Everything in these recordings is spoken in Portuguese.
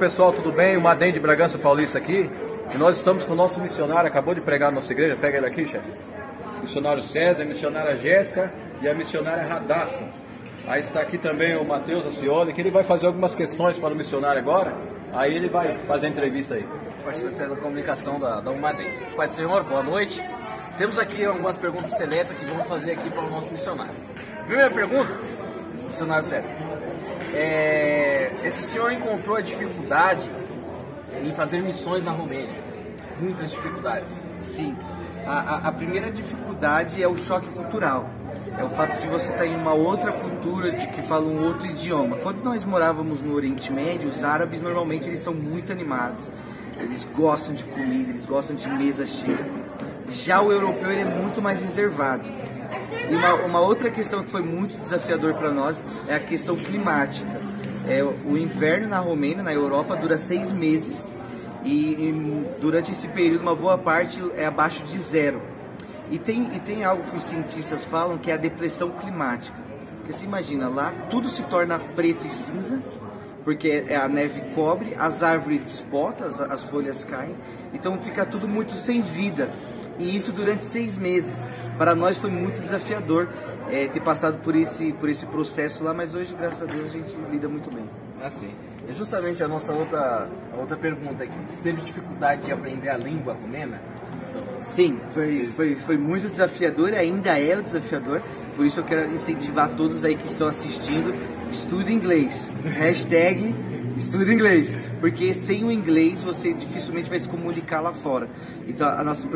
pessoal, tudo bem? O Madem de Bragança Paulista aqui. E nós estamos com o nosso missionário, acabou de pregar na nossa igreja. Pega ele aqui, chefe. Missionário César, a missionária Jéssica e a missionária Radassa. Aí está aqui também o Matheus Acioli, que ele vai fazer algumas questões para o missionário agora. Aí ele vai fazer a entrevista aí. Pastor da comunicação da Umadem. Pai do Senhor, boa noite. Temos aqui algumas perguntas seletas que vamos fazer aqui para o nosso missionário. Primeira pergunta, missionário César. Esse senhor encontrou a dificuldade em fazer missões na Romênia? Muitas dificuldades. Sim. A primeira dificuldade é o choque cultural. É o fato de você estar em uma outra cultura, de que fala um outro idioma. Quando nós morávamos no Oriente Médio, os árabes normalmente eles são muito animados. Eles gostam de comida, eles gostam de mesa cheia. Já o europeu ele é muito mais reservado. E uma outra questão que foi muito desafiador para nós é a questão climática. O inverno na Romênia, na Europa, dura 6 meses. E durante esse período, uma boa parte é abaixo de zero. E tem algo que os cientistas falam que é a depressão climática. Porque você imagina, lá tudo se torna preto e cinza, porque a neve cobre, as árvores desbotam, as folhas caem, então fica tudo muito sem vida. E isso durante 6 meses. Para nós foi muito desafiador ter passado por esse processo lá, mas hoje, graças a Deus, a gente lida muito bem. Assim, é justamente a nossa outra pergunta aqui. Você teve dificuldade de aprender a língua romena? Sim, foi muito desafiador e ainda é o desafiador. Por isso eu quero incentivar todos aí que estão assistindo, estude inglês. Hashtag estude inglês. Porque sem o inglês você dificilmente vai se comunicar lá fora. Então nosso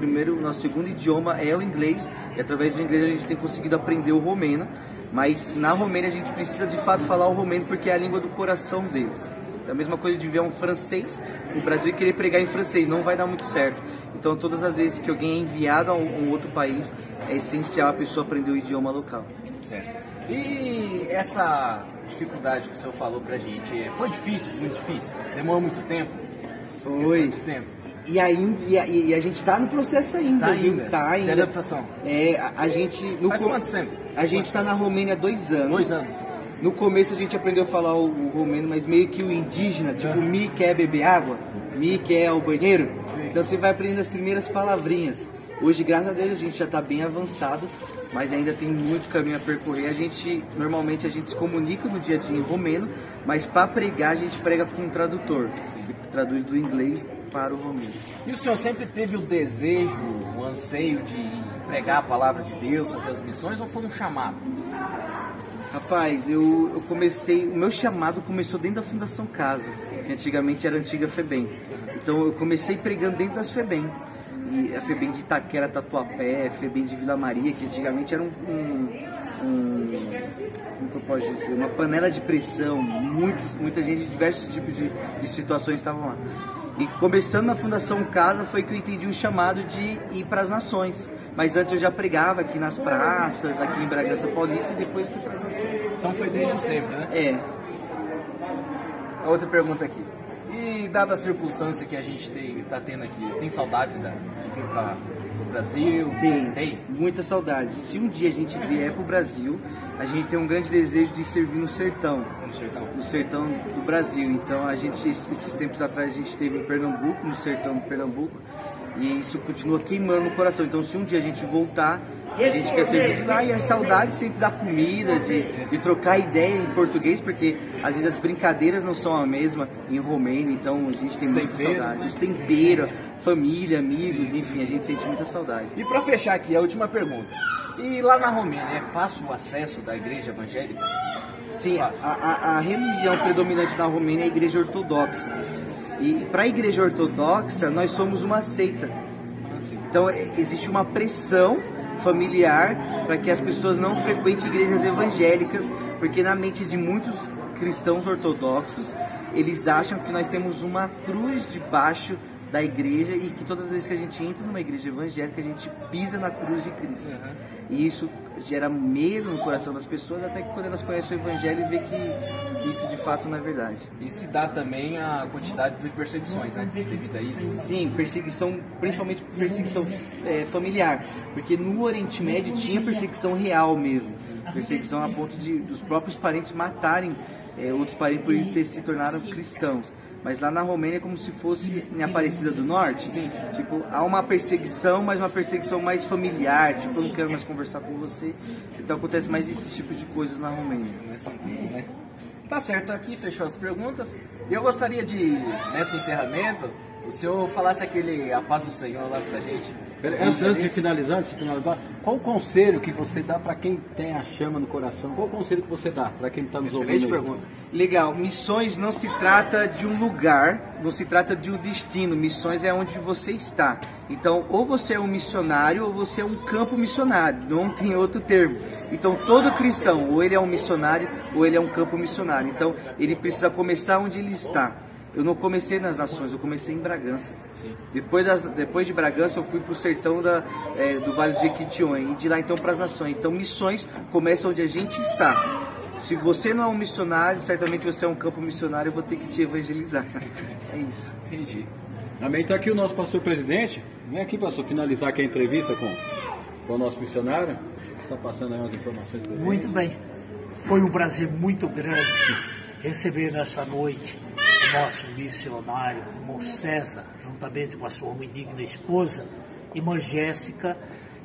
segundo idioma é o inglês. E através do inglês a gente tem conseguido aprender o romeno. Mas na Romênia a gente precisa de fato falar o romeno porque é a língua do coração deles. É a mesma coisa de ver um francês no Brasil e querer pregar em francês, não vai dar muito certo. Então todas as vezes que alguém é enviado a um outro país, é essencial a pessoa aprender o idioma local. Certo. E essa dificuldade que o senhor falou pra gente, foi difícil, muito difícil? Demorou muito tempo? Foi. Muito tempo. E a gente tá no processo ainda, Tá ainda. De adaptação. A gente... Faz quanto tempo? A gente tá na Romênia há 2 anos. 2 anos. No começo a gente aprendeu a falar o romeno, mas meio que o indígena, tipo, mi quer beber água, mi quer ir ao banheiro. Sim. Então você vai aprendendo as primeiras palavrinhas. Hoje, graças a Deus, a gente já está bem avançado, mas ainda tem muito caminho a percorrer. Normalmente a gente se comunica no dia a dia em romeno, mas para pregar a gente prega com um tradutor, que traduz do inglês para o romeno. E o senhor sempre teve o desejo, o anseio de pregar a palavra de Deus, fazer as missões, ou foi um chamado? Rapaz, eu comecei, o meu chamado começou dentro da Fundação Casa, que antigamente era a antiga FEBEM. Então eu comecei pregando dentro das FEBEM. E a FEBEM de Itaquera, Tatuapé, FEBEM de Vila Maria, que antigamente era como que eu posso dizer, uma panela de pressão, muita gente de diversos tipos de situações estavam lá. E começando na Fundação Casa foi que eu entendi o chamado de ir para as nações. Mas antes eu já pregava aqui nas praças, aqui em Bragança Paulista, e depois fui para as nações. Então foi desde sempre, né? É. A outra pergunta aqui. E dada a circunstância que a gente tá tendo aqui, tem saudade de vir para o Brasil? Tem. Muita saudade. Se um dia a gente vier para o Brasil, a gente tem um grande desejo de servir no sertão. No sertão do Brasil. Então esses tempos atrás a gente esteve em Pernambuco, no sertão do Pernambuco. E isso continua queimando no coração. Então se um dia a gente voltar, a gente quer servir de lá. E a saudade sempre da comida, de trocar ideia em português, porque às vezes as brincadeiras não são a mesma em romeno. Então a gente tem muita saudade. Os temperos, família, amigos, enfim, a gente sente muita saudade. E para fechar aqui, a última pergunta. E lá na Romênia, é fácil o acesso da igreja evangélica? Sim, a religião predominante na Romênia é a igreja ortodoxa. E para a igreja ortodoxa, nós somos uma seita. Então existe uma pressão familiar para que as pessoas não frequentem igrejas evangélicas, porque na mente de muitos cristãos ortodoxos, eles acham que nós temos uma cruz debaixo da igreja e que todas as vezes que a gente entra numa igreja evangélica, a gente pisa na cruz de Cristo. E isso gera medo no coração das pessoas, até que quando elas conhecem o evangelho e vê que isso de fato não é verdade. E se dá também a quantidade de perseguições, né? Devido a isso? Sim, perseguição, principalmente perseguição familiar, porque no Oriente Médio tinha perseguição real mesmo, perseguição a ponto dos próprios parentes matarem outros parentes por isso se tornaram cristãos. Mas lá na Romênia é como se fosse em Aparecida do Norte. Sim, sim. Tipo, há uma perseguição, mas uma perseguição mais familiar. Tipo, eu não quero mais conversar com você. Então acontece mais esses tipos de coisas na Romênia. Tá certo, aqui fechou as perguntas. E eu gostaria de, nesse encerramento, o senhor falasse a paz do Senhor lá pra gente. Antes de finalizar, qual o conselho que você dá para quem tem a chama no coração? Qual o conselho que você dá para quem está nos ouvindo? Excelente pergunta. Legal, missões não se trata de um lugar, não se trata de um destino, missões é onde você está. Então, ou você é um missionário ou você é um campo missionário, não tem outro termo. Então, todo cristão, ou ele é um missionário ou ele é um campo missionário. Então, ele precisa começar onde ele está. Eu não comecei nas nações, eu comecei em Bragança. Sim. Depois de Bragança, eu fui para o sertão do Vale do Jequitinhonha, e de lá então para as nações. Então, missões começam onde a gente está. Se você não é um missionário, certamente você é um campo missionário, eu vou ter que te evangelizar. É isso. Entendi. Também está aqui o nosso pastor presidente. Vem aqui, pastor, finalizar aqui a entrevista com o nosso missionário. Está passando aí umas informações para ele. Muito bem. Foi um prazer muito grande receber nessa noite o nosso missionário, irmão César, juntamente com a sua muito digna esposa, irmã Jéssica.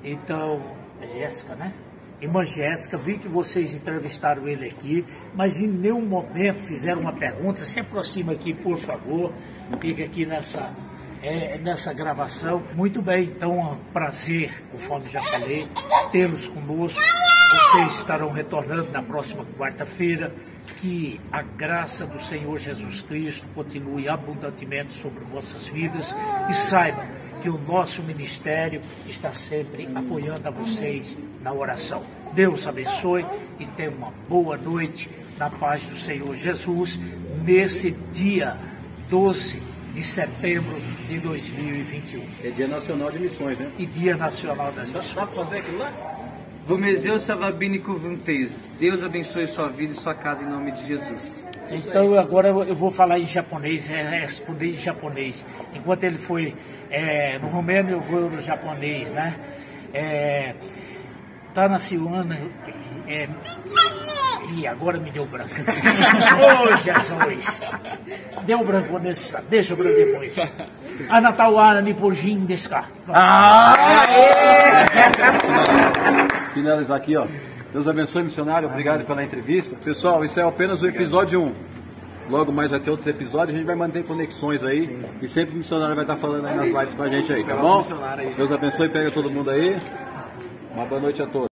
Então, é Jéssica, né? Irmã Jéssica, vi que vocês entrevistaram ele aqui, mas em nenhum momento fizeram uma pergunta. Se aproxima aqui, por favor. Fica aqui nessa gravação. Muito bem, então é um prazer, conforme já falei, tê-los conosco. Vocês estarão retornando na próxima quarta-feira. Que a graça do Senhor Jesus Cristo continue abundantemente sobre vossas vidas e saibam que o nosso ministério está sempre apoiando a vocês na oração. Deus abençoe e tenha uma boa noite na paz do Senhor Jesus nesse dia 12 de setembro de 2021. É Dia Nacional de Missões, né? E Dia Nacional das Dá Missões. pra fazer aquilo lá? Vomezeu Savabinico Vuntes. Deus abençoe sua vida e sua casa em nome de Jesus. Então agora eu vou falar em japonês, responder em japonês. Enquanto ele foi no romeno, eu vou no japonês, né? Tá na Ciuana. E agora me deu branco. Ô Jesus! Deu branco nesse. Deixa eu branco depois. Anatauara Nipojin desu ka? Finalizar aqui, ó. Deus abençoe, missionário. Obrigado pela entrevista. Pessoal, isso é apenas o episódio 1. Logo mais vai ter outros episódios. A gente vai manter conexões aí. Sim. E sempre o missionário vai estar falando aí nas lives com a gente aí, tá bom? Deus abençoe, pega todo mundo aí. Uma boa noite a todos.